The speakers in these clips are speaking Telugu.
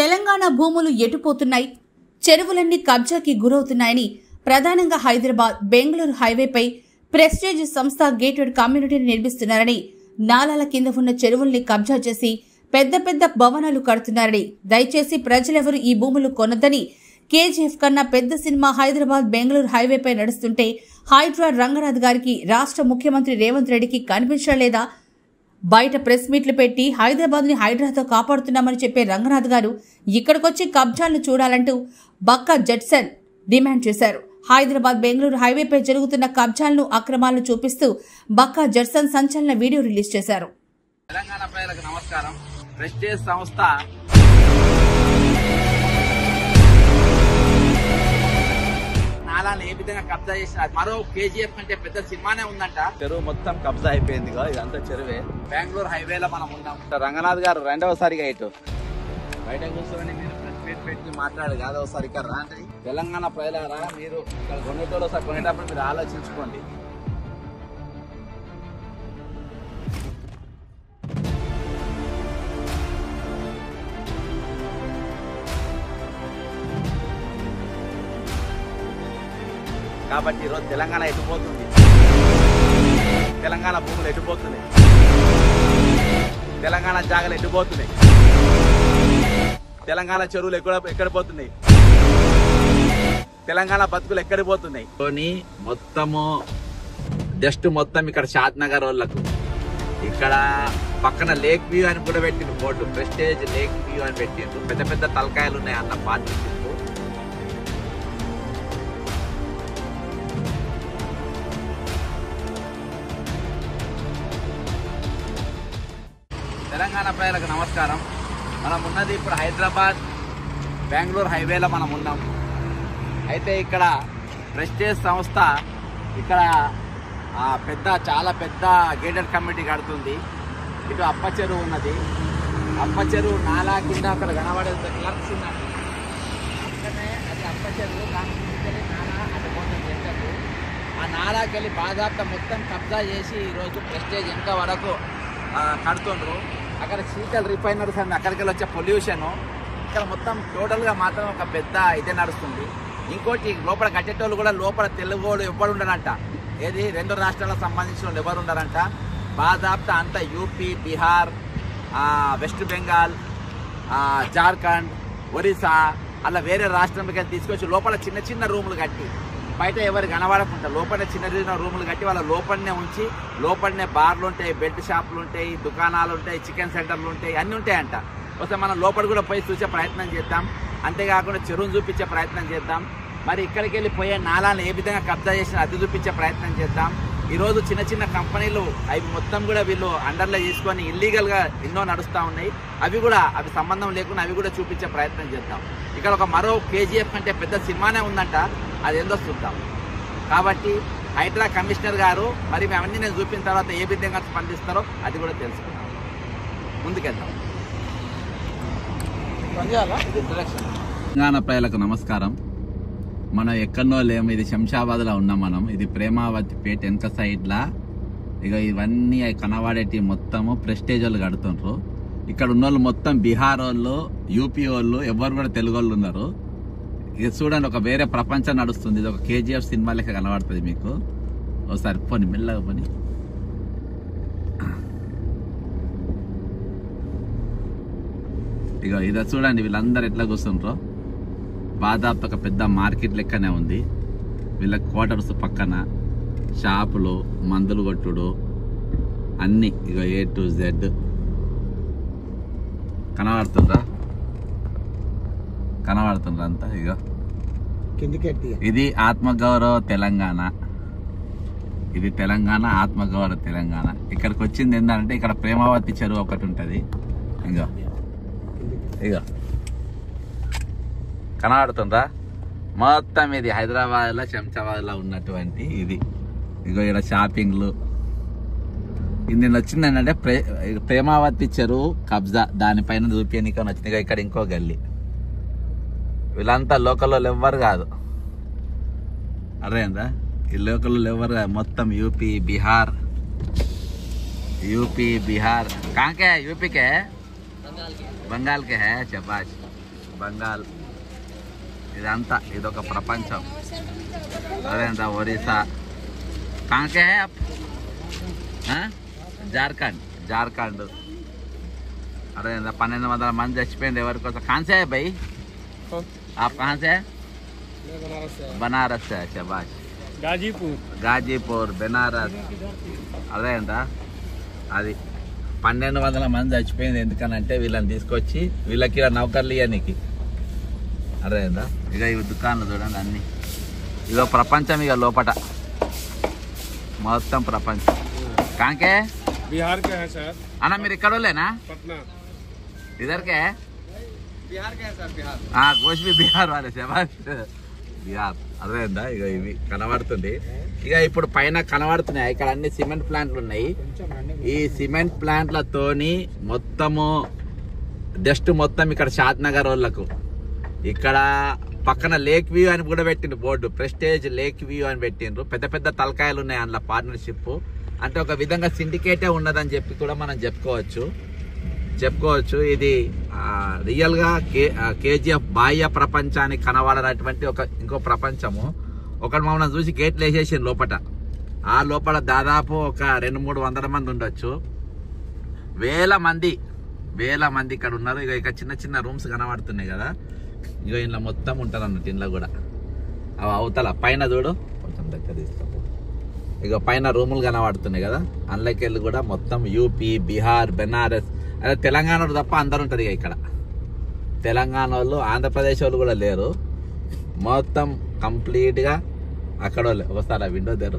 తెలంగాణ భూములు ఎటుపోతున్నాయి, చెరువులన్నీ కబ్జాకి గురవుతున్నాయని ప్రధానంగా హైదరాబాద్ బెంగళూరు హైవేపై ప్రెస్టేజ్ సంస్థ గేటెడ్ కమ్యూనిటీని నిర్మిస్తున్నారని, నాలాల కింద ఉన్న చెరువుల్ని కబ్జా చేసి పెద్ద పెద్ద భవనాలు కడుతున్నారని, దయచేసి ప్రజలెవరూ ఈ భూములు కొనొద్దని, కేజీఎఫ్ కన్నా పెద్ద సినిమా హైదరాబాద్ బెంగళూరు హైవేపై నడుస్తుంటే హైడ్రా రంగనాథ్ గారికి రాష్ట్ర ముఖ్యమంత్రి రేవంత్ రెడ్డికి కనిపించలేదా? బయట ప్రెస్ మీట్లు పెట్టి హైదరాబాద్ ని హైడ్రాతో కాపాడుతున్నామని చెప్పే రంగనాథ్ గారు ఇక్కడికొచ్చి కబ్జాలను చూడాలంటూ బక్కా జడ్సన్ డిమాండ్ చేశారు. హైదరాబాద్ బెంగళూరు హైవేపై జరుగుతున్న కబ్జాలను, అక్రమాలను చూపిస్తూ బక్కా జడ్సన్ సంచలన వీడియో రిలీజ్ చేశారు. తెలంగాణ ప్రజలకు నమస్కారం. ప్రెస్టేజ్ సంస్థ నాలాన్ని ఏ విధంగా కబ్జా చేసిన మరో కేజీఎఫ్ కంటే పెద్ద సినిమానే ఉందంట. చెరువు మొత్తం కబ్జా అయిపోయింది. ఇదంతా చెరువే. బెంగళూరు హైవేలో మనం ఉన్నాం. రంగనాథ్ గారు రెండవసారిగా ఇటు బయట కూర్చొని మీరు ప్రెస్ మీట్ పెట్టి మాట్లాడు కాదు. ఒకసారి ఇక్కడ రాండి. తెలంగాణ ప్రజలారా, మీరు ఇక్కడ కొనేటోళ్ళు ఒకసారి కొనేటప్పుడు మీరు ఆలోచించుకోండి. కాబట్టి ఈరోజు తెలంగాణ ఎటుపోతుంది, తెలంగాణ భూములు ఎటుపోతున్నాయి, తెలంగాణ జాగలు ఎటుపోతున్నాయి, తెలంగాణ చెరువులు ఎక్కడ పోతున్నాయి, తెలంగాణ బతుకులు ఎక్కడ పోతున్నాయి. మొత్తము జస్ట్ మొత్తం ఇక్కడ షాద్ నగర్ వాళ్ళకు ఇక్కడ పక్కన లేక్ వ్యూ అని కూడా పెట్టిండు బోర్డు. ప్రెస్టేజ్ లేక్ వ్యూ అని పెట్టిండు. పెద్ద పెద్ద తలకాయలు ఉన్నాయి అన్న పార్ట్నర్షిప్. తెలంగాణ ప్రజలకు నమస్కారం. మనం ఉన్నది ఇప్పుడు హైదరాబాద్ బెంగళూరు హైవేలో మనం ఉన్నాం. అయితే ఇక్కడ ప్రెస్టేజ్ సంస్థ ఇక్కడ చాలా పెద్ద గేటెడ్ కమ్యూనిటీ కడుతుంది. ఇటు అప్ప చెరువు ఉన్నది. అప్ప చెరువు నాలా కింద అక్కడ కనబడే క్లర్క్స్ ఉన్నది. అక్కడనే అది అప్ప చెరువు. దాని కిందకెళ్ళి నాలా అటు పోతుంది చెట్లకు. ఆ నాలాకెళ్ళి బాధాప్త మొత్తం కబ్జా చేసి ఈరోజు ప్రెస్టేజ్ ఇంకా వరకు కడుతుండ్రు. అక్కడ సీకల్ రిఫైనరీస్ అని అక్కడికి వచ్చే పొల్యూషన్ ఇక్కడ మొత్తం టోటల్గా మాత్రం ఒక పెద్ద ఇదే నడుస్తుంది. ఇంకోటి లోపల కట్టేటోళ్ళు కూడా లోపల తెలుగోళ్ళు ఎవరు ఉండరంట. ఏది రెండు రాష్ట్రాలకు సంబంధించిన వాళ్ళు ఎవరు ఉండరంట. బాధాప్త అంతా యూపీ, బీహార్, వెస్ట్ బెంగాల్, జార్ఖండ్, ఒరిస్సా అలా వేరే రాష్ట్రంలోకి తీసుకొచ్చి లోపల చిన్న చిన్న రూములు కట్టి బయట ఎవరు కనబడకుండా లోపలనే చిన్న చిన్న రూములు కట్టి వాళ్ళ లోపలనే ఉంచి లోపలనే బార్లు ఉంటాయి, బెడ్ షాపులు ఉంటాయి, దుకాణాలు ఉంటాయి, చికెన్ సెంటర్లు ఉంటాయి, అన్నీ ఉంటాయంట. ఒకసారి మనం లోపల కూడా పోయి చూసే ప్రయత్నం చేద్దాం. అంతేకాకుండా చెరువును చూపించే ప్రయత్నం చేద్దాం. మరి ఇక్కడికి వెళ్ళి పోయే నాలాలను ఏ విధంగా కబ్జా చేసిన అది చూపించే ప్రయత్నం చేద్దాం. ఈరోజు చిన్న చిన్న కంపెనీలు అవి మొత్తం కూడా వీళ్ళు అండర్లో చేసుకొని ఇల్లీగల్గా ఎన్నో నడుస్తూ ఉన్నాయి. అవి సంబంధం లేకుండా అవి కూడా చూపించే ప్రయత్నం చేద్దాం. ఇక్కడ ఒక మరో కేజీఎఫ్ కంటే పెద్ద సినిమానే ఉందంట. అది ఏందో చూద్దాం. కాబట్టి హైడ్రా కమిషనర్ గారు మరి అవన్నీ నేను చూపిన తర్వాత ఏ విధంగా స్పందిస్తారో అది కూడా తెలుసుకుందాం. ముందుకెళ్దాం. తెలంగాణ ప్రజలకు నమస్కారం. మనం ఎక్కడనో లేము. ఇది శంషాబాద్లో ఉన్నాం మనం. ఇది ప్రేమావతి పేట వెనక సైడ్లా. ఇక ఇవన్నీ కనబడేటి మొత్తము ప్రెస్టేజ్ వాళ్ళు కడుతుండ్రు. ఇక్కడ ఉన్న వాళ్ళు మొత్తం బీహార్ వాళ్ళు, యూపీ వాళ్ళు, ఎవరు కూడా తెలుగు వాళ్ళు ఉన్నారు. ఇది చూడండి, ఒక వేరే ప్రపంచం నడుస్తుంది. ఇది ఒక కేజీఎఫ్ సినిమా లెక్క కనబడుతుంది మీకు. ఒకసారి పోని మెల్లగా పోని. ఇక ఇది చూడండి, వీళ్ళందరూ ఎట్లా కూర్చుంటారో. బాదాపు ఒక పెద్ద మార్కెట్ లెక్కనే ఉంది. వీళ్ళ క్వార్టర్స్ పక్కన షాపులు, మందులు కొట్టుడు అన్నీ ఇక A to Z కనబడుతుండ్రా అంతా. ఇక ఇది ఆత్మగౌరవ తెలంగాణ. ఇది తెలంగాణ, ఆత్మగౌరవ తెలంగాణ. ఇక్కడికి వచ్చింది ఏంటంటే ఇక్కడ ప్రేమావతి చెరువు ఒకటి ఉంటుంది. ఇక కనబడుతుండ్రా మొత్తం. ఇది హైదరాబాద్లో శంషాబాద్లో ఉన్నటువంటి ఇది. ఇగో ఇక్కడ షాపింగ్లు. ఇది వచ్చింది ఏంటంటే ప్రేమావతి చెరువు కబ్జా దానిపైన చూపించడానికి వచ్చింది. ఇక్కడ ఇంకో గల్లీ. వీళ్ళంతా లోకల్ వాళ్ళు ఎవ్వరు కాదు. అర్థమైందా? ఈ లోకల్ వాళ్ళు ఎవ్వరు కాదు. మొత్తం యూపీ, బిహార్. कहाँ के है? यूपी के है, बंगाल के है। शाबाश। బెంగాల్ ఇదంతా ఇదొక ప్రపంచం. అదేంట ఒరిస్సా కాంకే జార్ఖండ్ అదే 1200 మంది చచ్చిపోయింది ఎవరి కోసం. కాన్సే భయ్ आप कहाँ से? बनारस से. शाबाश. గాజీపూర్ బెనారస్. అదే అంట అది 1200 మంది చచ్చిపోయింది. ఎందుకనంటే వీళ్ళని తీసుకొచ్చి వీళ్ళకి ఇలా నౌకర్లు ఇవ్వనికి. అదే అంట ఇక ఈ దుకాణాలు చూడండి అన్ని. ఇదో ప్రపంచం ఇక లోపట మొత్తం ప్రపంచం. కాంకే बिहार के हैं सर. అన్న మీరు ఇక్కడ వాళ్ళేనా? पटना. इधर के है? बिहार के हैं सर. बिहार. గోష్ బి బిహార్ వాళ్ళే. శబాష్ బిహార్. అదేందా ఇక ఇవి కనబడుతుంది. ఇక ఇప్పుడు పైన కనబడుతున్నాయి ఇక్కడ అన్ని సిమెంట్ ప్లాంట్లు ఉన్నాయి. ఈ సిమెంట్ ప్లాంట్లతోని మొత్తము జస్ట్ మొత్తం ఇక్కడ షాద్ నగర్ వాళ్ళకు ఇక్కడ పక్కన లేక్ వ్యూ అని కూడా పెట్టిండ్రు బోర్డు. ప్రెస్టేజ్ లేక్ వ్యూ అని పెట్టిండ్రు. పెద్ద పెద్ద తలకాయలు ఉన్నాయి అందులో. పార్ట్నర్షిప్ అంటే ఒక విధంగా సిండికేటే ఉన్నదని చెప్పి కూడా మనం చెప్పుకోవచ్చు. ఇది రియల్ గా కేజీఎఫ్ బాహ్య ప్రపంచానికి కనబడనటువంటి ఇంకో ప్రపంచము. ఒకటి మమ్మల్ని చూసి గేట్లు వేసేసింది లోపల. ఆ లోపల దాదాపు ఒక 200-300 మంది ఉండొచ్చు. వేల మంది ఇక్కడ ఉన్నారు. ఇక చిన్న చిన్న రూమ్స్ కనబడుతున్నాయి కదా. ఇక ఇంట్లో మొత్తం ఉంటారు అన్నట్టు. ఇంట్లో కూడా అవతల పైన చూడు కొంచెం దగ్గర తీసుకో. ఇక పైన రూములు కనబడుతున్నాయి కదా. అందులోకి వెళ్ళి కూడా మొత్తం యూపీ, బీహార్, బెనారస్ అదే తెలంగాణ తప్ప అందరు ఉంటారు. ఇక ఇక్కడ తెలంగాణ వాళ్ళు, ఆంధ్రప్రదేశ్ వాళ్ళు కూడా లేరు. మొత్తం కంప్లీట్ గా అక్కడ వాళ్ళే. ఒకసారి ఆ విండో తెరు.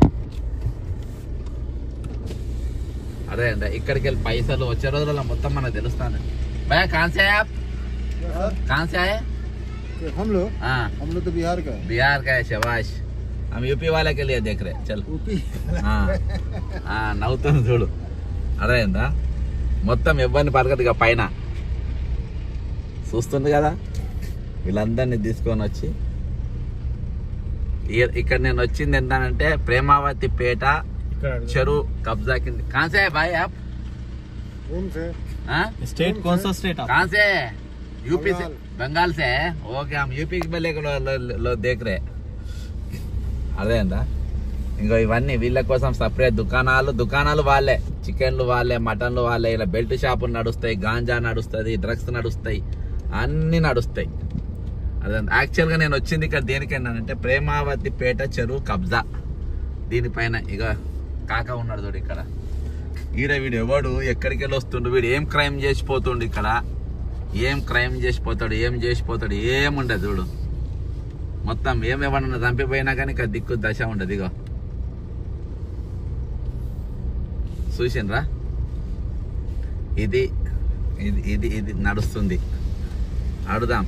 అదే అండి ఇక్కడికి వెళ్ళి పైసలు వచ్చే రోజులలో మొత్తం మనకు తెలుస్తాను. భయ కాన్సే हम लोग तो बिहार का. बिहार का है. शाबाश. हम यूपी वाले के लिए देख रहे. चल నవ్వుతాను చూడు. అదే అందా మొత్తం ఇబ్బంది పడకదు. ఇక పైన చూస్తుంది కదా వీళ్ళందరినీ తీసుకొని వచ్చి ఇక్కడ నేను వచ్చింది ఏంటంటే ప్రేమావతి పేట చెరువు కబ్జా కింద. కాన్సే భాయ్ आप स्टेट कौन सा स्टेट? कहाँ से? यूपी से. बंगाल से. ओके हम यूपी में लो देख रहे. అదే అందా ఇంకో ఇవన్నీ వీళ్ళ కోసం సపరేట్ దుకాణాలు వాళ్ళే. చికెన్లు వాళ్ళే, మటన్లు వాళ్ళే. ఇలా బెల్ట్ షాపులు నడుస్తాయి, గాంజా నడుస్తుంది, డ్రగ్స్ నడుస్తాయి, అన్ని నడుస్తాయి. అదే యాక్చువల్గా నేను వచ్చింది ఇక్కడ దేనికైనానంటే ప్రేమావతి పేట చెరువు కబ్జా. దీనిపైన ఇక కాక ఉన్నాడు చూడు ఇక్కడ. వీడు ఎవడు ఎక్కడికి వెళ్ళి వస్తుండు, వీడు ఏం క్రైమ్ చేసిపోతుండు ఇక్కడ. ఏం క్రైమ్ చేసిపోతాడు, ఏం చేసిపోతాడు, ఏముండదు చూడు. మొత్తం ఏమేమన్నా చంపిపోయినా కానీ ఇక దిక్కు దశ ఉండదు. ఇగో చూసిండ్రా ఇది ఇది ఇది ఇది నడుస్తుంది. అడుదాం.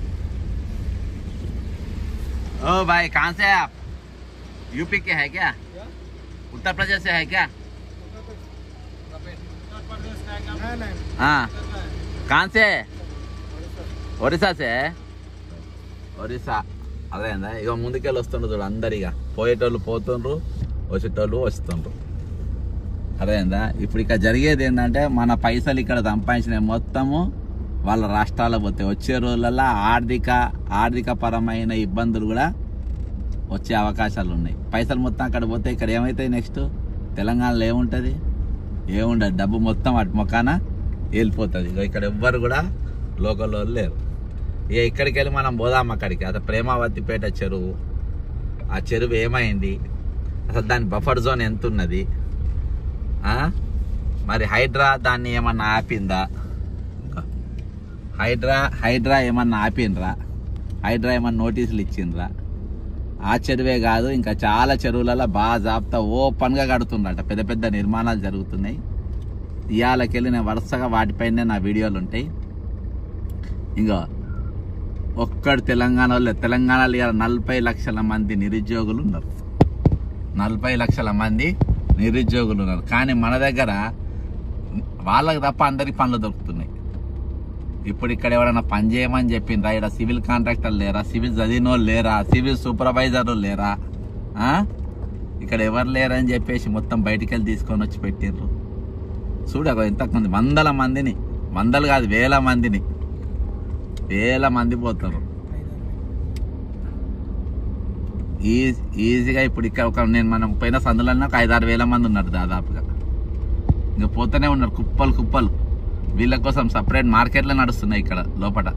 ओ भाई कहाँ से है आप? यूपी के है क्या? उत्तर प्रदेश से है क्या? हाँ. कहाँ से? ఒరిస్సా से? ఒరిస్సా. అదే అందా ఇక ముందుకెళ్ళి వస్తుండ్రు చూడు అందరు. ఇక పోయేటోళ్ళు పోతుండ్రు, వచ్చేటోళ్ళు వస్తుండ్రు. అదే అందా ఇప్పుడు ఇక జరిగేది ఏంటంటే మన పైసలు ఇక్కడ సంపాదించిన మొత్తము వాళ్ళ రాష్ట్రాలకు పోతాయి. వచ్చే రోజులలో ఆర్థిక పరమైన ఇబ్బందులు కూడా వచ్చే అవకాశాలు ఉన్నాయి. పైసలు మొత్తం అక్కడ పోతే ఇక్కడ ఏమవుతాయి? నెక్స్ట్ తెలంగాణలో ఏముంటుంది? ఏముండదు. డబ్బు మొత్తం అటు మొక్కన వెళ్ళిపోతుంది. ఇక ఇక్కడ ఎవ్వరు కూడా లోకల్ వాళ్ళు లేరు. ఇక ఇక్కడికి వెళ్ళి మనం పోదాం అక్కడికి. అసలు ప్రేమావతి పేట చెరువు, ఆ చెరువు ఏమైంది, అసలు దాని బఫర్ జోన్ ఎంత ఉన్నది, మరి హైడ్రా దాన్ని ఏమన్నా ఆపిందా? హైడ్రా ఏమన్నా ఆపిండ్రా? హైడ్రా ఏమన్నా నోటీసులు ఇచ్చిండ్రా? ఆ చెరువే కాదు ఇంకా చాలా చెరువులలో బాగా జాబ్తా ఓపెన్గా కడుతుండ్రట. పెద్ద పెద్ద నిర్మాణాలు జరుగుతున్నాయి. ఇవాళకెళ్ళి నేను వరుసగా వాటిపైనే నా వీడియోలు ఉంటాయి. ఇంకా ఒక్కడు తెలంగాణలో 40 లక్షల మంది నిరుద్యోగులు ఉన్నారు. 40 లక్షల మంది నిరుద్యోగులు ఉన్నారు. కానీ మన దగ్గర వాళ్ళకి తప్ప అందరికి పనులు దొరుకుతున్నాయి. ఇప్పుడు ఇక్కడ ఎవరైనా పని చేయమని చెప్పిండ్రా? ఇక్కడ సివిల్ కాంట్రాక్టర్లు లేరా? సివిల్ చదివినోళ్ళు లేరా? సివిల్ సూపర్వైజర్లు లేరా? ఇక్కడ ఎవరు లేరని చెప్పేసి మొత్తం బయటికి వెళ్ళి తీసుకొని వచ్చి పెట్టిర్రు. చూడ ఎంతమంది, వందల మందిని, వందలు కాదు వేల మందిని వేల మంది పోతారు ఈజీగా. ఇప్పుడు ఇక్కడ నేను మనం పోయిన సందులన్నా ఒక 5-6 వేల మంది ఉన్నారు దాదాపుగా. ఇంకా పోతూనే ఉన్నారు కుప్పలు కుప్పలు. వీళ్ళ కోసం సపరేట్ మార్కెట్లు నడుస్తున్నాయి ఇక్కడ లోపల.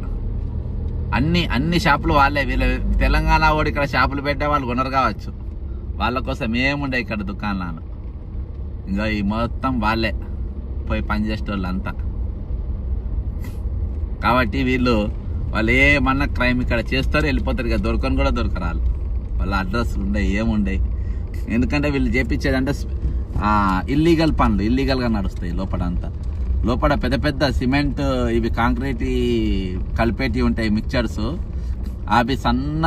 అన్ని షాపులు వాళ్ళే. వీళ్ళ తెలంగాణ వాడు ఇక్కడ షాపులు పెట్టే వాళ్ళు కొనరు కావచ్చు. వాళ్ళ కోసం ఏముండే ఇక్కడ దుకాణాలు. ఇంకా ఈ మొత్తం వాళ్ళే పోయి పనిచేసే వాళ్ళు అంతా. కాబట్టి వాళ్ళు ఏమన్నా క్రైమ్ ఇక్కడ చేస్తారు, వెళ్ళిపోతారు. ఇక దొరకని కూడా దొరకరాలు. వాళ్ళ అడ్రస్లు ఉండవు, ఏముండవు. ఎందుకంటే వీళ్ళు చేపించేదంటే ఇల్లీగల్ పనులు, ఇల్లీగల్గా నడుస్తాయి లోపలంతా. లోపల పెద్ద పెద్ద సిమెంట్ ఇవి కాంక్రీట్ కలిపేటి ఉంటాయి మిక్చర్స్. అవి సన్న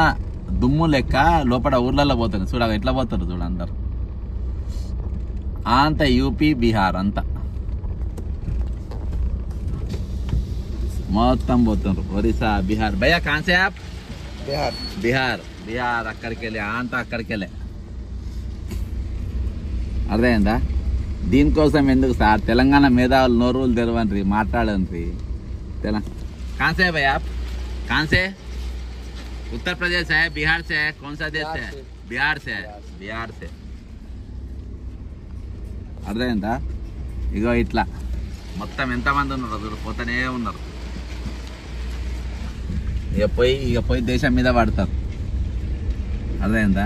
దుమ్ము లెక్క లోపల ఊర్లలో పోతుంది. చూడ ఎట్లా పోతారు చూడ అందరు. అంత యూపీ బిహార్ అంతా మొత్తం పోతున్నారు. ఒరిస్సా బిహార్. భయ్యా కాన్సే ఆప్? బిహార్ అక్కడికి వెళ్ళి అంతా అక్కడికి వెళ్ళే. అర్థమైందా? దీనికోసం ఎందుకు సార్ తెలంగాణ మేధావులు నోరులు తెరవండి, మాట్లాడండి. కాన్సే భయ్యా కాన్సే? उत्तर प्रदेश है, बिहार से है, कौन सा देश से है? बिहार से है. అర్థమైందా? ఇగో ఇట్లా మొత్తం ఎంతమంది ఉన్నారు పోతూనే ఉన్నారు. ఇక పోయి దేశం మీద పడతారు. అర్థమైందా?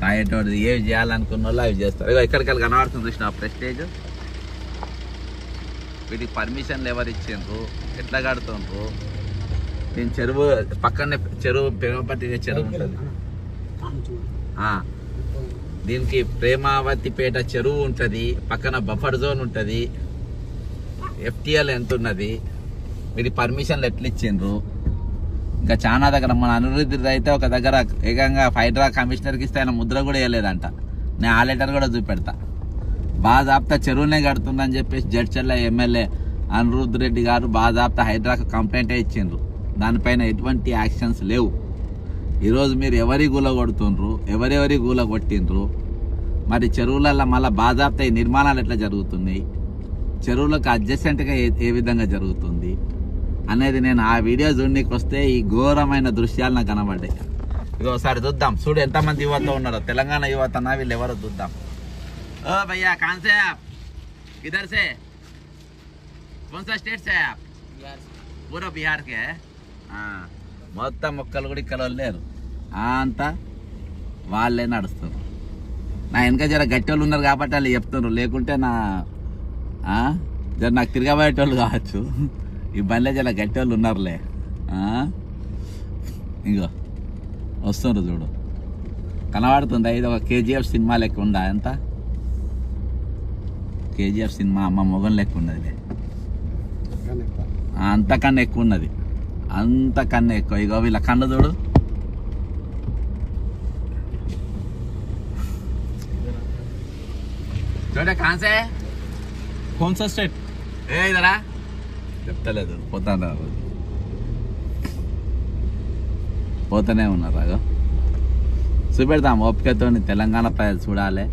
తాగేటోడు ఏవి చేయాలనుకున్న వాళ్ళు అవి చేస్తారు. ఇక ఇక్కడికి కనబడుతుంది చూసిన ప్రెస్టేజ్. వీటికి పర్మిషన్లు ఎవరు ఇచ్చిండ్రు, ఎట్లా కడుతుండ్రు? నేను చెరువు పక్కనే ప్రేమపట్టి చెరువు ఉంటుంది. దీనికి ప్రేమావతిపేట చెరువు ఉంటుంది, పక్కన బఫర్ జోన్ ఉంటుంది. FTL ఎంత ఉన్నది, వీటి పర్మిషన్లు ఎట్లా ఇచ్చిండ్రు? ఇంకా చాలా దగ్గర మన అనిరుద్ధి అయితే ఒక దగ్గర ఏకంగా హైడ్రా కమిషనర్కి ఇస్తే ఆయన ముద్ర కూడా వేయలేదంట. నేను ఆ లెటర్ కూడా చూపెడతా. బాజాప్తా చెరువునే కడుతుందని చెప్పేసి జడ్చర్ల ఎమ్మెల్యే అనిరుద్ధ్ రెడ్డి గారు బాజాప్తా హైడ్రాకు కంప్లైంటే ఇచ్చిండ్రు. దానిపైన ఎటువంటి యాక్షన్స్ లేవు. ఈరోజు మీరు ఎవరి గూల కొడుతుండ్రు, ఎవరెవరి గూల కొట్టిండ్రు? మరి చెరువులలో మళ్ళీ బాజాప్తా ఈ నిర్మాణాలు ఎట్లా జరుగుతున్నాయి, చెరువులకు అడ్జసెంట్గా ఏ విధంగా జరుగుతుంది అనేది నేను ఆ వీడియో చూడడానికి వస్తే ఈ ఘోరమైన దృశ్యాలు నాకు కనబడ్డాయి. ఇక ఒకసారి చూద్దాం. చూడు ఎంతమంది యువత ఉన్నారో, తెలంగాణ యువతనా వీళ్ళు ఎవరో చూద్దాం. ఓ భయ్యా కాన్సే ఆప్? కిధర్ సే? कौन सा स्टेट से है आप? पूरा बिहार के है. మొత్తం మొక్కలు కూడా ఇక్కడ లేరు, అంతా వాళ్ళే నడుస్తారు. నా వెనక జర గట్టి వాళ్ళు ఉన్నారు కాబట్టి వాళ్ళు చెప్తున్నారు. లేకుంటే జర నాకు తిరగబోయేటోళ్ళు కావచ్చు. ఈ బండ్లే జర గట్టి వాళ్ళు ఉన్నారులే. ఇంకో వస్తున్నారు చూడు, కనబడుతుందా? ఇది ఒక KGF సినిమా లెక్క ఉందా? ఎంత KGF సినిమా అమ్మ మొగం లెక్క ఉన్నది. అంతకన్నా ఎక్కువ ఉన్నది, అంతకన్నా ఎక్కువ. ఇగో వీళ్ళ కన్ను చూడు. చూడ కాన్సే? कौन सा स्टेट? ఇదరా చెప్తలేదు, పోతానే ఉన్నారు. అగో చూపెడతాం ఓపికతో. తెలంగాణ ప్రజలు చూడాలి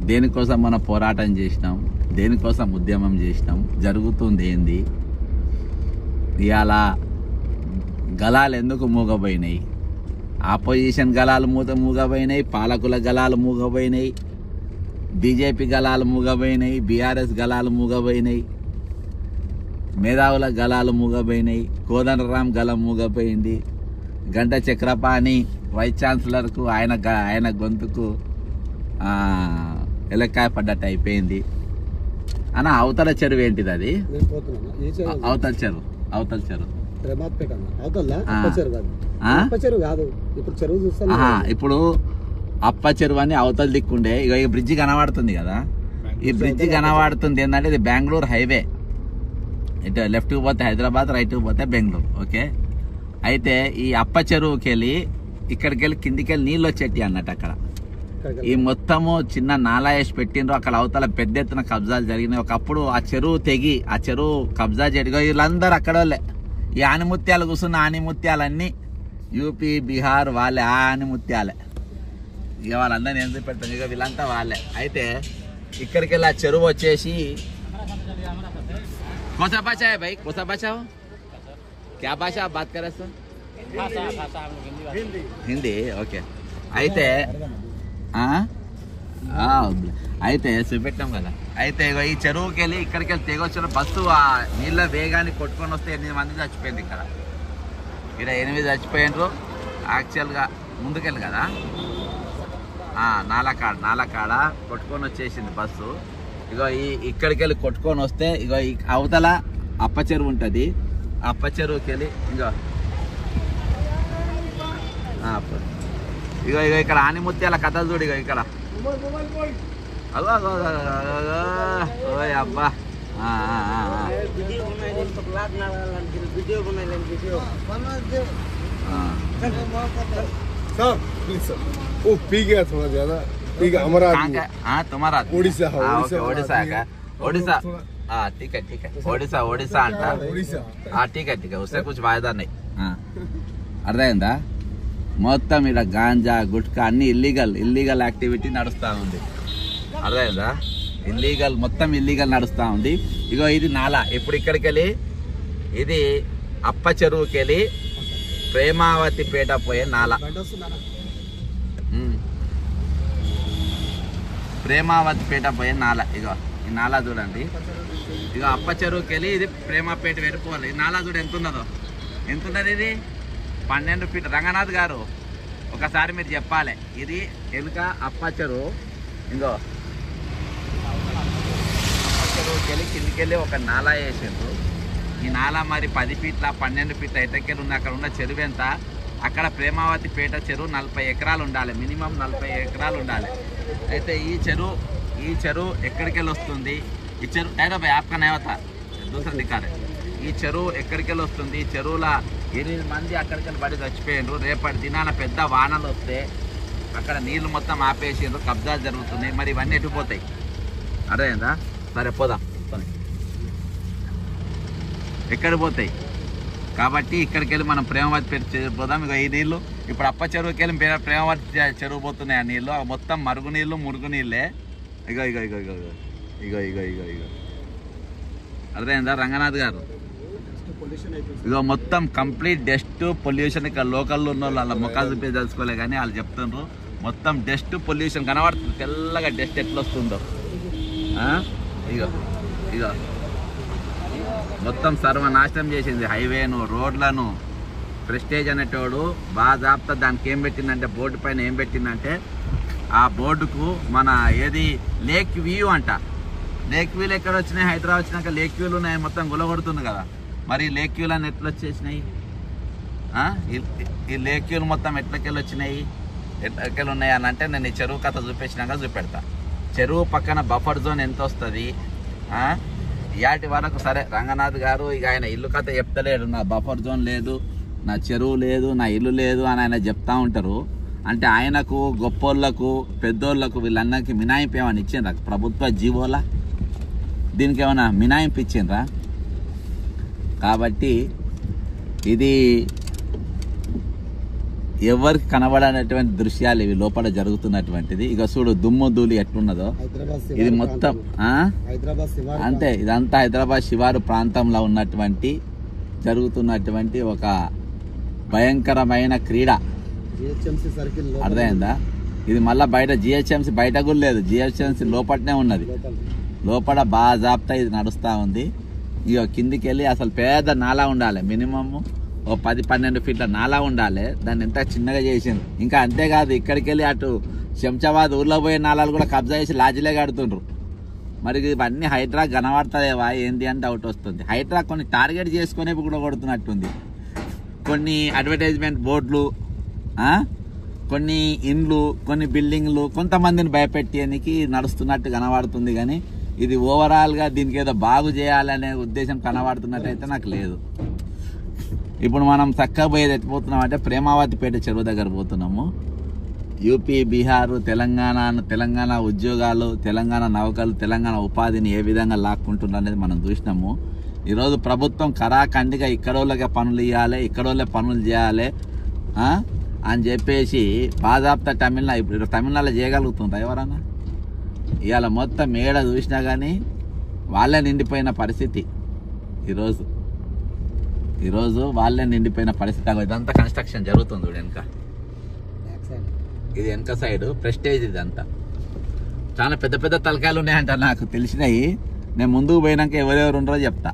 దేనికోసం మనం పోరాటం చేసినాం, దేనికోసం ఉద్యమం చేసినాం, జరుగుతుంది ఏంది. ఇవాళ గలాలు ఎందుకు మూగబోయినాయి? ఆపోజిషన్ గలాలు మూగబోయినాయి, పాలకుల గలాలు మూగబోయినాయి, బీజేపీ గలాలు మూగబోయినాయి, BRS గలాలు మూగబోయినాయి, మేధావుల గలాలు మూగబోయినాయి, కోదండరాం గలం మూగపోయింది, గంట చక్రపాణి వైస్ ఛాన్సలర్కు ఆయన గొంతుకు ఎలక్కాయ పడ్డట్టు అయిపోయింది. అన్న అవతల చెరువు ఏంటిది? అది అవతల చెరువు. ఇప్పుడు అప్ప చెరువు అని అవతల దిక్కుండే. ఇక ఈ బ్రిడ్జి కనబడుతుంది కదా, ఈ బ్రిడ్జి కనబడుతుంది ఏంటంటే ఇది బెంగళూరు హైవే. ఇటు లెఫ్ట్కి పోతే హైదరాబాద్, రైట్కి పోతే బెంగళూరు. ఓకే. అయితే ఈ అప్ప చెరువుకి వెళ్ళి ఇక్కడికి వెళ్ళి కిందికి వెళ్ళి నీళ్ళు వచ్చేటి అన్నట్టు. అక్కడ ఈ మొత్తము చిన్న నాలా వేసి పెట్టిండ్రు. అక్కడ అవతల పెద్ద ఎత్తున కబ్జాలు జరిగినాయి. ఒకప్పుడు ఆ చెరువు తెగి ఆ చెరువు కబ్జా చేయగా వీళ్ళందరూ అక్కడ వాళ్ళే. ఈ ఆనిముత్యాలు కూర్చున్న ఆనిముత్యాలన్నీ యూపీ బీహార్ వాళ్ళే, ఆ ఆనిముత్యాలే. ఇక వాళ్ళందరినీ ఎందుకు పెడతాం, ఇక వీళ్ళంతా వాళ్ళే. అయితే ఇక్కడికి వెళ్ళి ఆ చెరువు వచ్చేసి కోసా బచాయ్ భయ్, కోసా బచావు क्या भाषा आप बात कर रहे सर? హిందీ ఓకే. అయితే అయితే చూపెట్టాం కదా. అయితే ఈ చెరువుకి వెళ్ళి ఇక్కడికి వెళ్ళి తెగొచ్చిన బస్సు ఆ నీళ్ళ వేగాన్ని కొట్టుకొని వస్తే 8 మంది చచ్చిపోయింది. ఇక్కడ 8 చచ్చిపోయినారు. యాక్చువల్గా ముందుకెళ్ళి కదా నాలకాడ కొట్టుకొని వచ్చేసింది బస్సు. ఇగో ఇక్కడికి వెళ్ళి కొట్టుకొని వస్తే ఇగో అవతల అప్ప చెరువు ఉంటుంది. అప్ప చెరువుకి వెళ్ళి ఇగో ఇగో ఇక్కడ ఆనిముత్యాల కథలు చూడు. ఇగో ఇక్కడ అగో ఓయ్ అబ్బా तुम्हारा ओडिशा अंट ठीक है उससे कुछ फायदा नहीं. అర్థమైందా? మొత్తం ఇక్కడ గాంజా గుట్కా అన్ని ఇల్లీగల్ యాక్టివిటీ నడుస్తూ ఉంది. అర్థమైందా? మొత్తం ఇల్లీగల్ నడుస్తూ ఉంది. ఇగో ఇది నాలా. ఇప్పుడు ఇక్కడికి వెళ్ళి ఇది అప్ప చెరువుకి వెళ్ళి ప్రేమావతి పేట పోయే నాలా. ప్రేమావతి పేట పోయే నాలా. ఇగో ఈ నాలా చూడండి. ఇగో అప్ప చెరువుకి వెళ్ళి ఇది ప్రేమాపేట వెళ్ళిపోవాలి. ఈ నాలా చూడు ఎంత ఉన్నది. ఇది 12 ఫీట్. రంగనాథ్ గారు ఒకసారి మీరు చెప్పాలి. ఇది వెనుక అప్ప చెరువు. ఇంకో అప్ప చెరువుకి వెళ్ళి కిందికి వెళ్ళి ఒక నాలా వేసిండ్రు. ఈ నాలా మరి 10 ఫీట్ల 12 ఫీట్ల ఎటకెళ్ళి ఉంది. అక్కడ ఉన్న చెరువు ఎంత? అక్కడ ప్రేమావతి పేట చెరువు 40 ఎకరాలు ఉండాలి. మినిమం 40 ఎకరాలు ఉండాలి. అయితే ఈ చెరువు ఎక్కడికి వెళ్ళి వస్తుంది? ఈ చెరువు డైరెక్ట్ యాప్కా నేవత దూసరా దిక్కారే. ఈ చెరువు ఎక్కడికి వెళ్ళి వస్తుంది? ఈ చెరువులో 8 మంది అక్కడికి వెళ్ళి పడి చచ్చిపోయిండ్రు. రేపటి దినాన పెద్ద వానలు వస్తే అక్కడ నీళ్లు మొత్తం ఆపేసిండ్రు. కబ్జాలు జరుగుతున్నాయి. మరి ఇవన్నీ ఎటుపోతాయి? అర్థమైందా? సరే పోదాం. ఎక్కడ పోతాయి? కాబట్టి ఇక్కడికి వెళ్ళి మనం ప్రేమావతి పేట పోదాం. ఇక ఈ నీళ్ళు ఇప్పుడు అప్ప చెరువుకి వెళ్ళి ప్రేమావతి చెరువు పోతున్నాయి. ఆ నీళ్ళు మొత్తం మురుగునీళ్ళే. ఇగో ఇగో ఇగో ఇగో ఇగో ఇగో ఇగో ఇగో అర్థమైందా రంగనాథ్ గారు? ఇగో మొత్తం కంప్లీట్ డస్ట్ పొల్యూషన్. ఇక్కడ లోకల్లో ఉన్న వాళ్ళు అలా ముఖాలు చూపి తెలుసుకోలే కానీ వాళ్ళు చెప్తున్నారు మొత్తం డస్ట్ పొల్యూషన్ కనబడుతుంది. తెల్లగా డస్ట్ ఎట్లా వస్తుందో. ఇగో ఇగో మొత్తం సర్వనాశనం చేసింది హైవేను, రోడ్లను. ప్రెస్టేజ్ అనేటోడు బాజాబ్తా దానికి ఏం పెట్టిందంటే, బోర్డు పైన ఏం పెట్టిందంటే, ఆ బోర్డుకు మన ఏది లేక్ వ్యూ అంట. లేక్ వ్యూలు ఎక్కడ వచ్చినాయి? హైదరాబాద్ వచ్చినాక లేక్ వ్యూలు ఉన్నాయి. మొత్తం గులగొడుతుంది కదా. మరి లేక్ వ్యూలు అని ఎట్లా వచ్చేసినాయి? ఈ లేక్ వ్యూలు మొత్తం ఎట్లకెళ్ళి వచ్చినాయి? ఎట్లకెళ్ళి ఉన్నాయి అని అంటే నేను ఈ చెరువు కథ చూపించినాక చూపెడతా. చెరువు పక్కన బఫర్ జోన్ ఎంత వస్తుంది? ఇయాటి వరకు సరే రంగనాథ్ గారు ఇక ఆయన ఇల్లు కథ చెప్తలేడు. నా బఫర్ జోన్ లేదు, నా చెరువు లేదు, నా ఇల్లు లేదు అని ఆయన చెప్తా ఉంటారు. అంటే ఆయనకు గొప్పోళ్ళకు పెద్దోళ్ళకు వీళ్ళందరికీ మినాయింపు ఏమైనా ఇచ్చిండ్రా? ప్రభుత్వ జీవోలా దీనికి ఏమైనా మినాయింపు ఇచ్చిండ్రా? కాబట్టి ఇది ఎవరికి కనబడనటువంటి దృశ్యాలు ఇవి లోపల జరుగుతున్నటువంటిది. ఇక చూడు దుమ్ము ధూళి ఎట్లున్నదో. ఇది మొత్తం అంతే. ఇదంతా హైదరాబాద్ శివారు ప్రాంతంలో ఉన్నటువంటి జరుగుతున్నటువంటి ఒక భయంకరమైన క్రీడ. అర్థమైందా? ఇది మళ్ళీ బయట జిహెచ్ఎంసీ బయట కూడా లేదు, జిహెచ్ఎంసీ లోపలనే ఉన్నది. లోపల బాజాబ్తా ఇది నడుస్తూ ఉంది. ఇక కిందికి వెళ్ళి అసలు పెద్ద నాలా ఉండాలి. మినిమమ్ ఓ 10-12 ఫీట్ల నాలా ఉండాలి. దాన్ని ఎంత చిన్నగా చేసిండ్రు. ఇంకా అంతేకాదు ఇక్కడికి వెళ్ళి అటు శంషాబాద్ ఊర్లో పోయే నాలాలు కూడా కబ్జా చేసి లాడ్జిలే కడుతుండ్రు. మరి ఇవన్నీ హైడ్రా కనబడుతుందేవా ఏంది అని డౌట్ వస్తుంది. హైడ్రా కొన్ని టార్గెట్ చేసుకునే కూడా కొడుతున్నట్టుంది. కొన్ని అడ్వర్టైజ్మెంట్ బోర్డులు, కొన్ని ఇండ్లు, కొన్ని బిల్డింగ్లు కొంతమందిని భయపెట్టేందుకు నడుస్తున్నట్టు కనబడుతుంది. కానీ ఇది ఓవరాల్గా దీనికి ఏదో బాగు చేయాలనే ఉద్దేశం కనబడుతున్నట్టయితే నాకు లేదు. ఇప్పుడు మనం చక్కగా పోయేది ఎట్టిపోతున్నాం అంటే ప్రేమావతి పేట చెరువు దగ్గర పోతున్నాము. యూపీ, బీహారు, తెలంగాణ ఉద్యోగాలు, తెలంగాణ నౌకలు, తెలంగాణ ఉపాధిని ఏ విధంగా లాక్కుంటున్నారు అనేది మనం చూసినాము. ఈరోజు ప్రభుత్వం కరాఖండిగా ఇక్కడోళ్ళకే పనులు ఇవ్వాలి, ఇక్కడోళ్ళే పనులు చేయాలి అని చెప్పేసి బాజాబ్తా ఇప్పుడు తమిళనాడులో చేయగలుగుతుందా ఎవరన్నా? ఇవాళ మొత్తం ఏడ చూసినా కానీ వాళ్ళే నిండిపోయిన పరిస్థితి ఈరోజు. ఈరోజు వాళ్ళే నిండిపోయిన పరిస్థితి. ఇదంతా కన్స్ట్రక్షన్ జరుగుతుంది చూడు వెనక. ఇది వెనక సైడ్ ప్రెస్టేజ్. ఇదంతా చాలా పెద్ద పెద్ద తలకాయలు ఉన్నాయంట నాకు తెలిసినాయి. నేను ముందుకు పోయినాక ఎవరెవరు ఉన్నారో చెప్తా.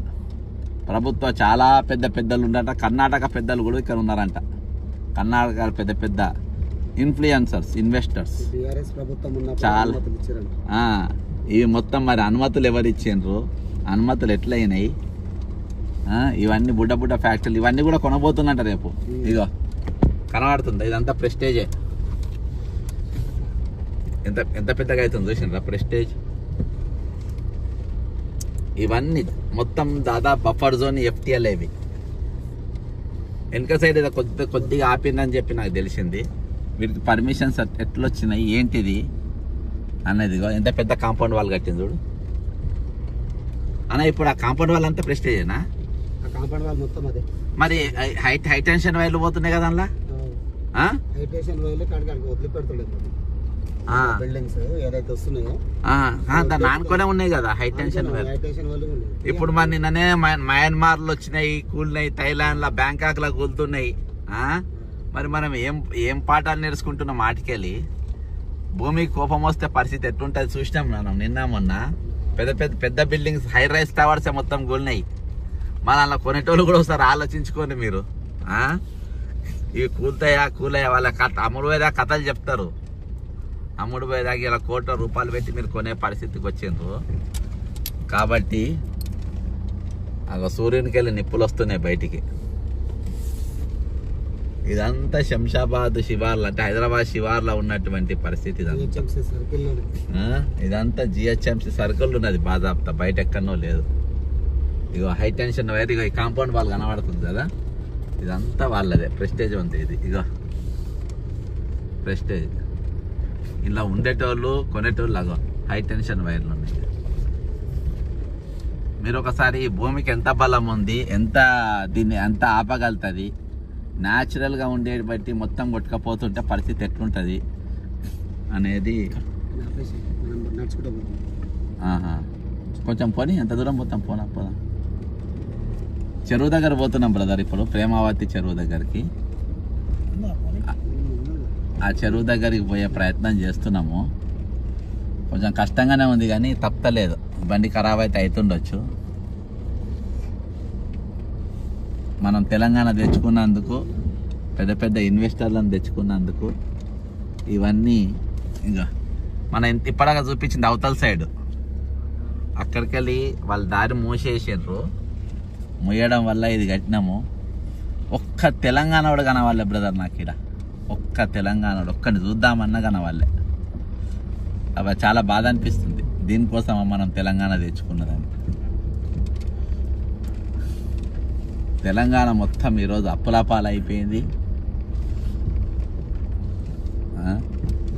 ప్రభుత్వ చాలా పెద్ద పెద్దలు ఉన్నారంట. కర్ణాటక పెద్దలు కూడా ఇక్కడ ఉన్నారంట. కర్ణాటక పెద్ద పెద్ద ఇన్ఫ్లుయెన్సర్స్, ఇన్వెస్టర్స్ చాలా. ఇవి మొత్తం మరి అనుమతులు ఎవరు ఇచ్చిండ్రు, అనుమతులు ఎట్లయినాయి, ఇవన్నీ బుడ్డ బుడ్డ ఫ్యాక్టరీలు ఇవన్నీ కూడా కొనబోతున్నట్ట రేపు. ఇగో కనబడుతుంది, ఇదంతా ప్రెస్టేజే. ఎంత ఎంత పెద్దగా అవుతుంది చూసినరా ప్రెస్టేజ్. ఇవన్నీ మొత్తం దాదాపు బఫర్ జోన్ ఎఫ్టీఎల్. ఇవి వెనక సైడ్ కొద్దిగా ఆపిందని చెప్పి నాకు తెలిసింది. వీటికి పర్మిషన్స్ ఎట్లా వచ్చినాయి ఏంటిది అనేది. ఎంత పెద్ద కాంపౌండ్ వాల్ కట్టింది చూడు అన్న. ఇప్పుడు ఆ కాంపౌండ్ వాల్ అంతా ప్రెస్టేజేనా? కాంపౌండ్ వాల్ మొత్తం అదే. మరి హై టెన్షన్ వైర్లు పోతున్నాయి కదా అందులో. హై టెన్షన్ వైర్లు కాడికి వదిలి పెడుతుండేది. బిల్డింగ్స్ ఏదైతే వస్తున్నాయో దాన్ని ఆనుకునే ఉన్నాయి కదా హై టెన్షన్ వైర్. ఇప్పుడు మరి నిన్ననే మయన్మార్ లో వచ్చినాయి, కూలినాయి. థైలాండ్ లో, బ్యాంకాక్ లో కూలుతున్నాయి. మరి మనం ఏం పాఠాలు నేర్చుకుంటున్నాం వాటికెళ్ళి. భూమికి కోపం వస్తే పరిస్థితి ఎట్లుంటుంది చూసినాం మనం నిన్న మొన్న. పెద్ద పెద్ద పెద్ద బిల్డింగ్స్, హై రైస్ టవర్స్ మొత్తం కూలినాయి. మన అలా కొనేటోళ్ళు కూడా ఒకసారి ఆలోచించుకోండి మీరు. ఇవి కూలయ్యా వాళ్ళ అమ్ముడు పోయేదా కథలు చెప్తారు. అమ్ముడు పోయేదాకా ఇలా ₹1,00,00,000 పెట్టి మీరు కొనే పరిస్థితికి వచ్చిండ్రు. కాబట్టి సూర్యునికి వెళ్ళి నిప్పులు వస్తున్నాయి బయటికి. ఇదంతా శంషాబాద్ శివార్లు అంటే హైదరాబాద్ శివార్లో ఉన్నటువంటి పరిస్థితి. ఇదంతా జిహెచ్ఎంసీ సర్కిల్ ఉన్నది బాజాబ్తా, బయట ఎక్కడనో లేదు. ఇగో హై టెన్షన్ వైర్, ఇగో ఈ కాంపౌండ్ వాల్ కనబడుతుంది కదా, ఇదంతా వాళ్ళదే. ప్రెస్టేజ్ ఉంది ఇది. ఇగో ప్రెస్టేజ్. ఇలా ఉండేటోళ్ళు కొనేటోళ్ళు అగో హై టెన్షన్ వైర్లు ఉన్నాయి. మీరు ఒకసారి ఈ భూమికి ఎంత బలం ఉంది, దీన్ని ఎంత ఆపగలుగుతుంది, న్యాచురల్గా ఉండేది బట్టి మొత్తం కొట్టుకపోతుంటే పరిస్థితి ఎట్లుంటుంది అనేది. కొంచెం పోనీ ఎంత దూరం పోతాం? పోదాం. చెరువు దగ్గర పోతున్నాం బ్రదర్. ఇప్పుడు ప్రేమావతి చెరువు దగ్గరికి, ఆ చెరువు దగ్గరికి పోయే ప్రయత్నం చేస్తున్నాము. కొంచెం కష్టంగానే ఉంది కానీ తప్పలేదు. బండి ఖరాబ్ అయితే అవుతుండొచ్చు. మనం తెలంగాణ తెచ్చుకున్నందుకు, పెద్ద పెద్ద ఇన్వెస్టర్లను తెచ్చుకున్నందుకు ఇవన్నీ ఇంకా మనం ఇప్పటిగా చూపించింది అవతల సైడ్. అక్కడికి వెళ్ళి వాళ్ళ దారి మూసేసారు. మూయడం వల్ల ఇది కట్టినాము. ఒక్క తెలంగాణ వాడు కనవాళ్ళే బ్రదర్ నాకు ఇక్కడ. ఒక్క తెలంగాణ ఒక్కడిని చూద్దామన్నా కనవాళ్ళే. అవి చాలా బాధ అనిపిస్తుంది. దీనికోసం మనం తెలంగాణ తెచ్చుకున్నదని. తెలంగాణ మొత్తం ఈరోజు అప్పులపాలు అయిపోయింది.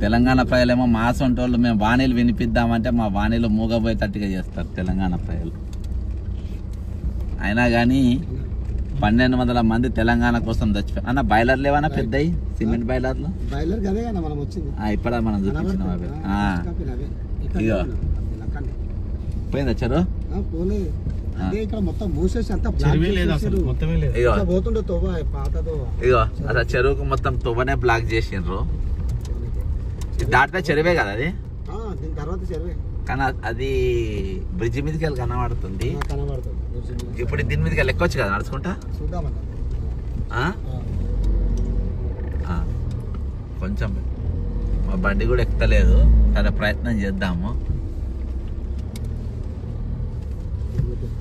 తెలంగాణ ప్రజలేమో మా సొంటోళ్ళు మేము వాణీలు వినిపిద్దామంటే మా వాణీలు మూగబోయేటట్టుగా చేస్తారు తెలంగాణ ప్రజలు. అయినా కానీ 1,200 మంది తెలంగాణ కోసం చచ్చిపోయారు. అన్న బాయిలర్ లేవన్నా పెద్దవి సిమెంట్ బాయిలర్లు? ఇప్పుడా మనం చూపించినాం అవి. ఇగో పోయిందా చెరువు? ఇగో అసలు చెరువుకు మొత్తం తొవ్వనే బ్లాక్ చేసిండ్రు. దాటితే చెరువే కదా అది. కానీ అది బ్రిడ్జి మీదకి వెళ్ళి కనబడుతుంది. ఇప్పుడు దీని మీదకి వెళ్ళి ఎక్కొచ్చు కదా నడుచుకుంటా. కొంచెం మా బండి కూడా ఎక్కలేదు. చాలా ప్రయత్నం చేద్దాము.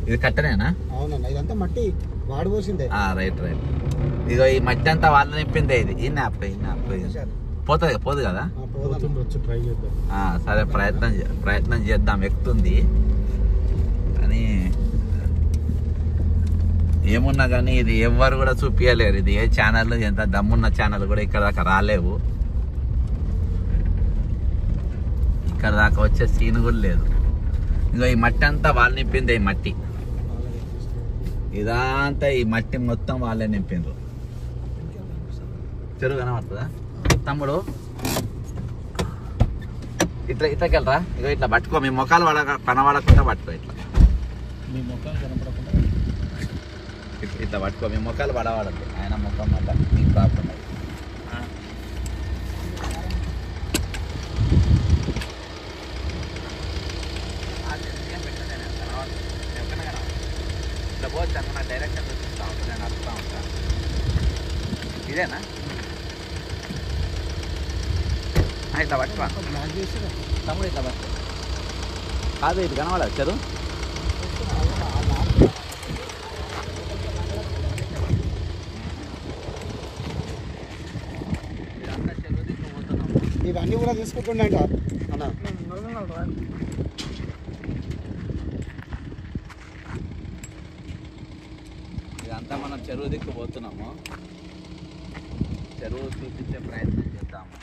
ఇది కట్టనేనా? అవునన్నా, ఇదంతా మట్టి వాడు పోసిందే. రైట్. ఇగో ఈ మట్టి అంతా వాళ్ళు నింపిందే. ఇది ఈ నాప్ పోదు కదా. సరే ప్రయత్నం చేద్దాం. ఎక్కుతుంది కానీ ఏమున్నా కానీ ఇది ఎవ్వరు కూడా చూపించలేరు. ఇది ఏ ఛానల్, ఎంత దమ్మున్న ఛానల్ కూడా ఇక్కడ దాకా రాలేవు. ఇక్కడ దాకా వచ్చే సీన్ కూడా లేదు. ఇంకా ఈ మట్టి అంతా వాళ్ళు నింపింది. ఈ మట్టి ఇదంతా ఈ మట్టి మొత్తం వాళ్ళే నింపిండ్రు. చెరువు కనబడుతుందా తమ్ముడు? ఇట్లకెళ్ళరా. ఇక ఇట్లా పట్టుకో. మీ ముఖాలు కనబడకుండా పట్టుకో. ఇట్లా మీ ముఖాలు కనపడకుండా ఇట్లా పట్టుకో, మీ మొక్కలు పడవాడద్దు, ఆయన మొక్కం వల్ల మీకు ప్రాబ్లం అది. ఇట్లా పోవచ్చు అన్న, నాకు డైరెక్షన్ చూపిస్తా ఉంటాను, నేను అడుగుతూ ఉంటాను. ఇదేనా ఇట్లా పట్టుకో తమ్ముడు, ఇట్లా పట్టుకో. కాదు ఇది కనవాలా చెరువు? ఇవన్నీ కూడా తీసుకుంటుండే అన్న. ఇదంతా మనం చెరువు దిక్కు పోతున్నాము, చెరువు చూపించే ప్రయత్నం చేద్దాము.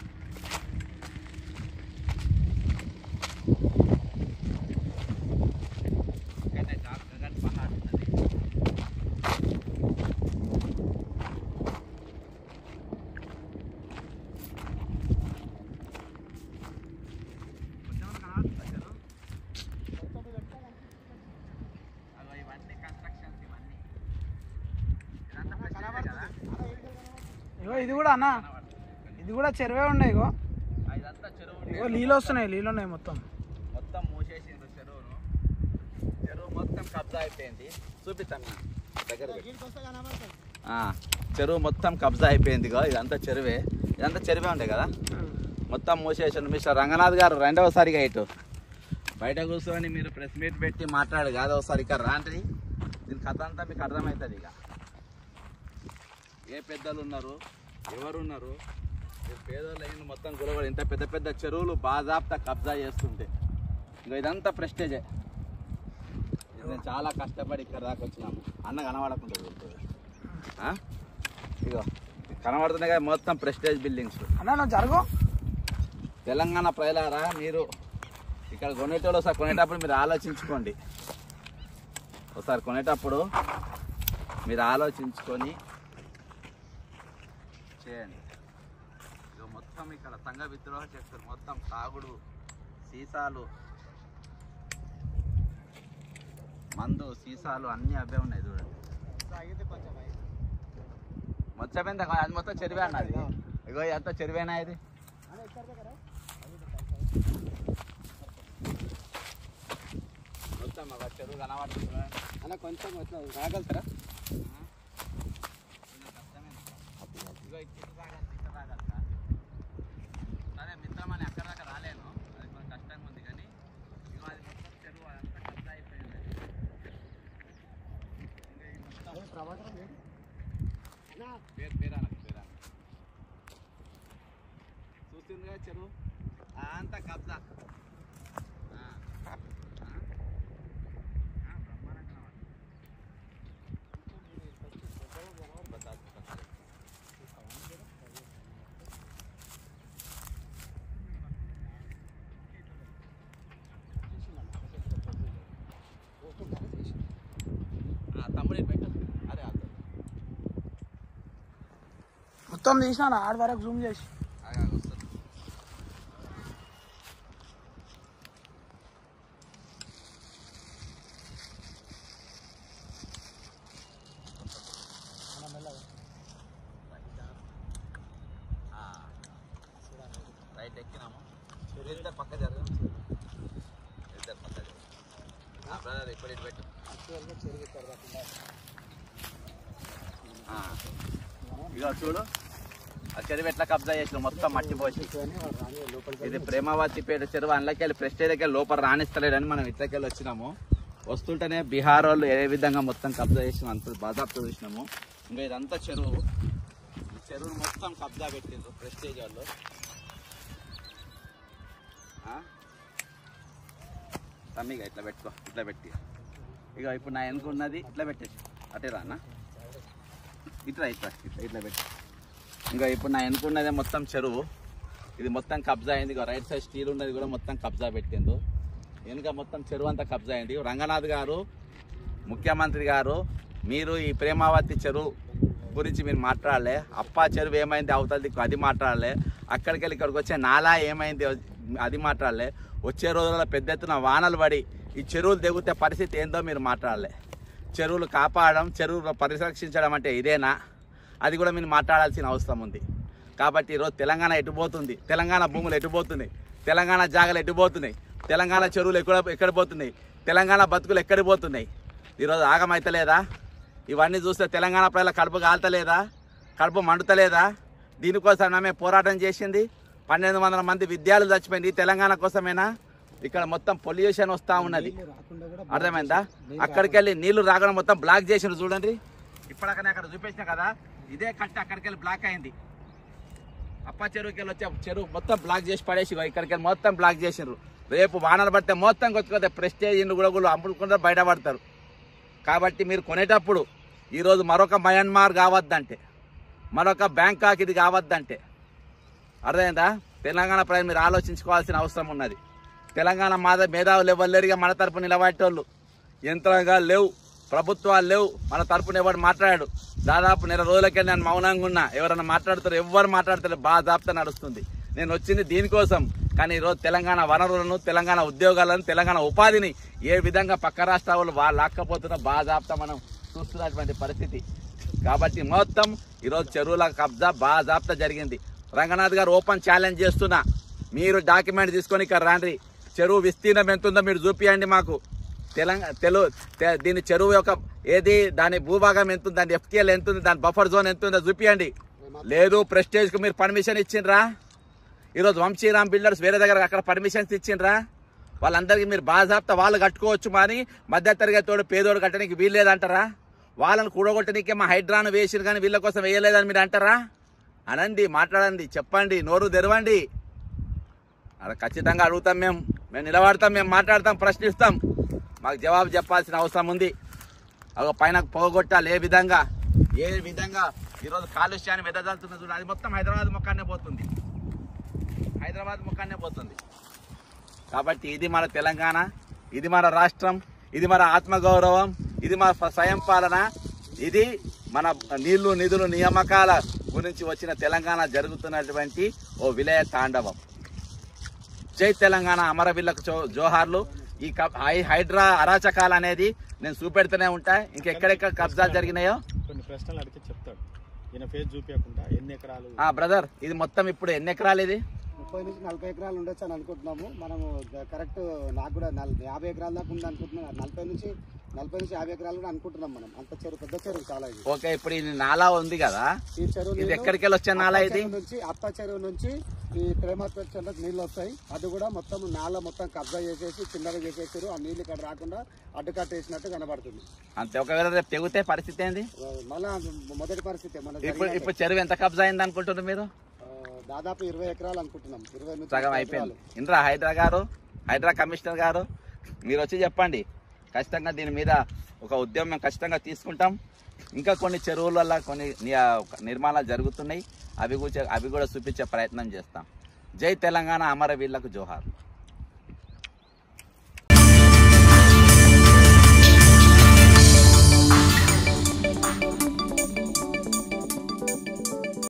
ఇగో ఇది కూడా అన్న, ఇది కూడా చెరువే ఉన్నాయి. ఇగో ఇగో నీళ్ళు వస్తున్నాయి, నీళ్ళు ఉన్నాయి. మొత్తం మూసేసిండ్రు చెరువును, చెరువు మొత్తం కబ్జా అయిపోయింది. చూపిస్తాను దగ్గర, చెరువు మొత్తం కబ్జా అయిపోయింది. ఇదంతా చెరువే, ఇదంతా చెరువే ఉండే కదా, మొత్తం మూసేసాను. మిస్టర్ రంగనాథ్ గారు రెండవసారిగా ఇటు బయట కూర్చొని మీరు ప్రెస్ మీట్ పెట్టి మాట్లాడు కాదు, ఒకసారి ఇక్కడ రాంటిది. దీని కథ అంతా మీకు అర్థమవుతుంది. ఇక ఏ పెద్దలు ఉన్నారు, ఎవరున్నారు, పేదోళ్ళు అయిన మొత్తం గురవడు. ఇంత పెద్ద పెద్ద చెరువులు బాజాప్తా కబ్జా చేస్తుంటే ఇంకా ఇదంతా ప్రెస్టేజే. నేను చాలా కష్టపడి ఇక్కడ దాకా వచ్చినాము. అన్న కనబడకుండా ఇగో కనబడుతున్నాయి కదా, మొత్తం ప్రెస్టేజ్ బిల్డింగ్స్. అన్న జరుగు. తెలంగాణ ప్రజలారా, మీరు ఇక్కడ కొనేటోళ్ళు ఒకసారి కొనేటప్పుడు మీరు ఆలోచించుకోండి. ఒకసారి కొనేటప్పుడు మీరు ఆలోచించుకొని చేయండి. ఇక మొత్తం ఇక్కడ సంఘ విద్రోహం చేస్తారు. మొత్తం తాగుడు, సీసాలు, మందు, సీసాలు అన్నీ అవే ఉన్నాయి చూడండి. మొత్తం ఎంత అది మొత్తం చెరువే అన్నది. ఇగో ఎంత చెరువేనా ఇది? మొత్తం ఒక చెరువు కనబడుతుంది అలా కొంచెం రాగలుగుతారా? ఇగో ఇక్కడ రాగలుగుతా. సరే మిత్రమని అక్కడ దాకా రాలేను, అది కొంచెం కష్టంగా ఉంది. కానీ ఇగో అది మొత్తం చెరువు అంతా కబ్జా అయిపోయింది. చూస్తుంది కదా చెరువు అంతా కబ్జా. తమ్ముడు పెట్టు, అదే మొత్తం తీసినా ఆడ వరకు జూమ్ చేసి. రైట్ ఎక్కినాము. ఇద్దరు పక్క జరగదు, ఇద్దరు పక్క జరగదు. బ్రదర్ ఇప్పుడు ఇటు పెట్టు. ఇక చూడు ఆ చెరువు ఎట్లా కబ్జా చేసిన, మొత్తం మట్టి పోసి. ఇది ప్రేమావతిపేట చెరువు, అందులోకెళ్ళి ప్రెస్టేజ్కి లోపల రాణిస్తలేడని మనం ఇట్లకెళ్ళి వచ్చినాము. వస్తుంటేనే బీహార్ వాళ్ళు ఏ విధంగా మొత్తం కబ్జా చేసినాం, అంత బాధాప్త చూసినాము. ఇంకా ఇదంతా చెరువు, ఈ చెరువును మొత్తం కబ్జా పెట్టిండ్రు ప్రెస్టేజ్ వాళ్ళు. తమ్మిగా ఇట్లా పెట్టుకో, ఇట్లా పెట్టి. ఇక ఇప్పుడు నా వెనుక ఉన్నది ఇట్లా పెట్టేసి అటే రానా, ఇట్లా ఇట్లా ఇట్లా ఇట్లా పెట్టి. ఇంకా ఇప్పుడు నా వెనుకున్నదే మొత్తం చెరువు, ఇది మొత్తం కబ్జా అయింది. ఇక రైట్ సైడ్ స్టీల్ ఉన్నది కూడా మొత్తం కబ్జా పెట్టిండు. వెనుక మొత్తం చెరువు అంతా కబ్జా అయింది. రంగనాథ్ గారు, ముఖ్యమంత్రి గారు, మీరు ఈ ప్రేమావతి చెరువు గురించి మీరు మాట్లాడలే. అప్పా చెరువు ఏమైంది అవతల దిక్కు అది మాట్లాడలే. అక్కడికి వెళ్ళి ఇక్కడికి వచ్చే నాలా ఏమైంది అది మాట్లాడలే. వచ్చే రోజుల్లో పెద్ద ఎత్తున వానలు పడి ఈ చెరువులు దిగితే పరిస్థితి ఏందో మీరు మాట్లాడలే. చెరువులు కాపాడడం, చెరువులు పరిరక్షించడం అంటే ఇదేనా? అది కూడా మీరు మాట్లాడాల్సిన అవసరం ఉంది. కాబట్టి ఈరోజు తెలంగాణ ఎటుపోతుంది, తెలంగాణ భూములు ఎటుపోతున్నాయి, తెలంగాణ జాగాలు ఎటుపోతున్నాయి, తెలంగాణ చెరువులు ఎక్కడ పోతున్నాయి, తెలంగాణ బతుకులు ఎక్కడికి పోతున్నాయి? ఈరోజు ఆగమైతలేదా? ఇవన్నీ చూస్తే తెలంగాణ ప్రజల కడుపు కాల్తలేదా, కడుపు మండుతలేదా? దీనికోసం ఆమె పోరాటం చేసింది. 1200 మంది విద్యార్థులు చచ్చిపోయింది తెలంగాణ కోసమేనా? ఇక్కడ మొత్తం పొల్యూషన్ వస్తూ ఉన్నది, అర్థమైందా? అక్కడికి వెళ్ళి నీళ్లు రాకుండా మొత్తం బ్లాక్ చేసిండ్రు. చూడండి, ఇప్పటికనే అక్కడ చూపించిన కదా, ఇదే కట్ట అక్కడికి వెళ్ళి బ్లాక్ అయింది. అప్ప చెరువుకి వెళ్ళి వచ్చే చెరువు మొత్తం బ్లాక్ చేసి పడేసి ఇక్కడికి వెళ్ళి మొత్తం బ్లాక్ చేసిండ్రు. రేపు వానలు పడితే మొత్తం కొట్టుకొస్తే ప్రెస్టేజ్ ఇండ్లు కూడా అమ్ముకుంటారు, బయటపడతారు. కాబట్టి మీరు కొనేటప్పుడు ఈరోజు మరొక మయన్మార్ కావద్దంటే, మరొక బ్యాంకాక్ ఇది కావద్దంటే, అర్థమైందా? తెలంగాణ ప్రజలు మీరు ఆలోచించుకోవాల్సిన అవసరం ఉన్నది. తెలంగాణ మేధావులు ఎవరు మన తరపు నిలబడేటోళ్ళు యంత్రాంగాలు లేవు, ప్రభుత్వాలు లేవు, మన తరపున ఎవరు మాట్లాడాడు. దాదాపు నెల రోజులకే నేను మౌనంగా ఉన్నా. ఎవరైనా మాట్లాడుతారు, ఎవరు మాట్లాడతారు, బాధాప్త నడుస్తుంది. నేను వచ్చింది దీనికోసం. కానీ ఈరోజు తెలంగాణ వనరులను, తెలంగాణ ఉద్యోగాలను, తెలంగాణ ఉపాధిని ఏ విధంగా పక్క రాష్ట్రాలు వాళ్ళు లాక్కపోతున్నా బాధాప్త మనం చూస్తున్నటువంటి పరిస్థితి. కాబట్టి మొత్తం ఈరోజు చెరువుల కబ్జా బాధాప్త జరిగింది. రంగనాథ్ గారు ఓపెన్ ఛాలెంజ్ చేస్తున్నా, మీరు డాక్యుమెంట్ తీసుకొని ఇక్కడ రాండి. చెరువు విస్తీర్ణం ఎంతుందో మీరు చూపియండి మాకు. దీని చెరువు యొక్క ఏది, దాని భూభాగం ఎంత ఉంది, దాని FTL ఎంత ఉంది, దాని బఫర్ జోన్ ఎంత ఉందో చూపియండి. లేదు, ప్రెస్టేజ్కి మీరు పర్మిషన్ ఇచ్చిండ్రా? ఈరోజు వంశీరామ్ బిల్డర్స్ వేరే దగ్గర అక్కడ పర్మిషన్స్ ఇచ్చిండ్రా? వాళ్ళందరికీ మీరు బాధాప్త వాళ్ళు కట్టుకోవచ్చు, కానీ మధ్యతరగతి పేదోడు కట్టడానికి వీల్లేదంటారా? వాళ్ళని కూడగొట్టడానికే మా హైడ్రాను వేసిరు కానీ వీళ్ళ కోసం వేయలేదని మీరు అంటారా? అనండి, మాట్లాడండి, చెప్పండి, నోరు తెరవండి. అలా ఖచ్చితంగా అడుగుతాం, మేము నిలబడతాం, మేము మాట్లాడతాం, ప్రశ్నిస్తాం. మాకు జవాబు చెప్పాల్సిన అవసరం ఉంది. అవి పైన పోగొట్టాలి. ఏ విధంగా ఈరోజు కాలుష్యాన్ని వెదజల్లుతున్న చూడండి, అది మొత్తం హైదరాబాద్ ముఖాన్నే పోతుంది, హైదరాబాద్ ముఖాన్నే పోతుంది. కాబట్టి ఇది మన తెలంగాణ, ఇది మన రాష్ట్రం, ఇది మన ఆత్మగౌరవం, ఇది మన స్వయం పాలన, ఇది మన నీళ్లు నిధులు నియామకాల గురించి వచ్చిన తెలంగాణ జరుగుతున్నటువంటి ఓ విలయ తాండవం. జై తెలంగాణ, అమరవీరులకు జోహార్లు. ఈ హైడ్రా అరాచకాలు అనేది నేను చూపెడుతూనే ఉంటా. ఇంకెక్కడెక్కడ కబ్జాలు జరిగినాయో కొన్ని ప్రశ్నలు అడిగితే చెప్తాడు. ఈయన ఫేస్ చూపించకుండా ఎన్ని ఎకరాలు? బ్రదర్, ఇది మొత్తం ఇప్పుడు ఎన్ని ఎకరాలు? ఇది 30 నుంచి 40 ఎకరాలు ఉండొచ్చు అని అనుకుంటున్నాము. మనము కరెక్ట్, నాకు కూడా 50 ఎకరాల దాకా ఉంది అనుకుంటున్నాం. 40 నుంచి 50 ఎకరాలు కూడా అనుకుంటున్నాం మనం. అంత చెరువు, పెద్ద చెరువు చాలా. ఇది ఓకే. ఇప్పుడు ఇది నాలా ఉంది కదా, ఈ చెరువు ఇది ఎక్కడికి వెళ్ళి వచ్చే నాలా? ఇది నుంచి అత్త చెరువు నుంచి ఈ ప్రేమపేట చెరువులకు నీళ్ళు వస్తాయి. అది కూడా మొత్తం నాలా మొత్తం కబ్జా చేసేసి చిన్నగా చేసేసారు. ఆ నీళ్ళు ఇక్కడ రాకుండా అడ్డుకట్టేసినట్టు కనబడుతుంది. అంతే. ఒకవేళ రేపు తెగితే పరిస్థితి ఏంది? మళ్ళా మొదటి పరిస్థితి ఇప్పుడు చెరువు ఎంత కబ్జా అయింది అనుకుంటున్నారు మీరు? దాదాపు 20 ఎకరాలు అనుకుంటున్నాం. 20 నుంచి సగం అయిపోయింది. ఇంద్రా హైడ్రా కమిషనర్ గారు, మీరు వచ్చి చెప్పండి. ఖచ్చితంగా దీని మీద ఒక ఉద్యమం ఖచ్చితంగా తీసుకుంటాం. ఇంకా కొన్ని చెరువుల వల్ల కొన్ని నిర్మాణాలు జరుగుతున్నాయి, అవి కూడా చూపించే ప్రయత్నం చేస్తాం. జై తెలంగాణ, అమరవీరులకు జోహార్.